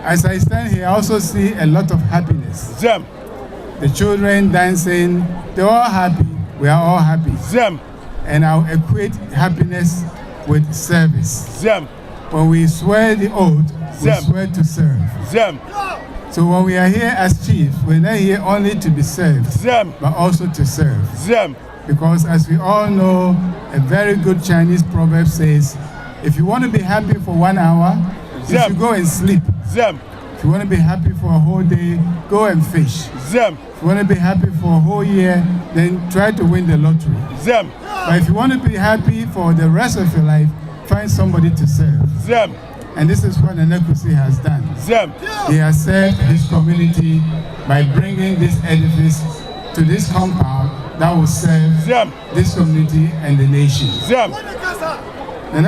As I stand here, I also see a lot of happiness. Zem. The children dancing, they're all happy. We are all happy. Zem. And I'll equate happiness with service. Zem. When we swear the oath, we swear to serve. Zem. So when we are here as chiefs, we're not here only to be served, Zem. but also to serve. Zem. Because as we all know, a very good Chinese proverb says, if you want to be happy for 1 hour, you should go and sleep. Zem. If you want to be happy for a whole day, go and fish. Zem. If you want to be happy for a whole year, then try to win the lottery. Zem. But if you want to be happy for the rest of your life, find somebody to serve. Zem. And this is what Kusi has done. Zem. He has served his community by bringing this edifice to this compound that will serve this community and the nation. Zem.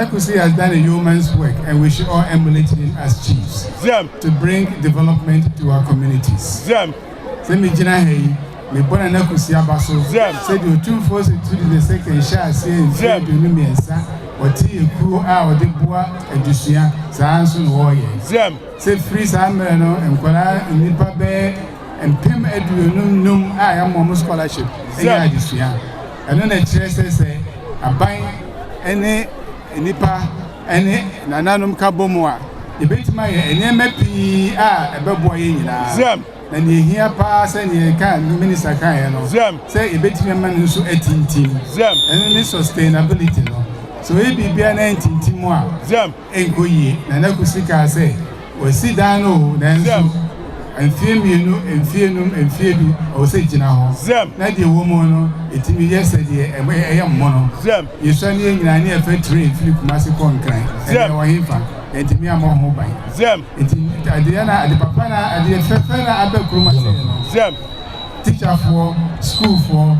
Kusi has done a yeoman's work, and we should all emulate him as chiefs to bring development to our communities. Zem. Me born Kusi abaso. Said the Otumfuo to the second shall say in or tea crew out the boa and Dusia, Sanson warrior. Say free Samerano and Kola and Nipa Bear and Pim Edwin I am almost scholarship. Dusia. And then the chest say, a buying any Nipa any Nananum Kabomoa. The bait my MP a beboy. And you hear pass and you can minister can say a bit man who's 18 team. And then sustainability. So it be an 19 team more. And go ye, and Kusi say, we sit down, then and fear me, and fear no, and fear me, or say Jina. Not the woman, it me yesterday, and where I am mono. You send in a near fair train, Philip Massicon crying, and our infant, and to me I'm more mobile. At the Papana, at the Fefana Abbey Kruma, teacher for, school for,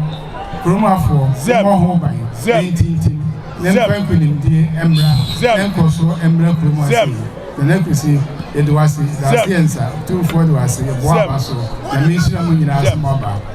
Kruma for, more mobile, 19 team. Then Franklin in the Embra, then Coso, Embra Kruma. The Kusi, it was the Science, 2 4 was a Boabaso, the Mission of Mobile.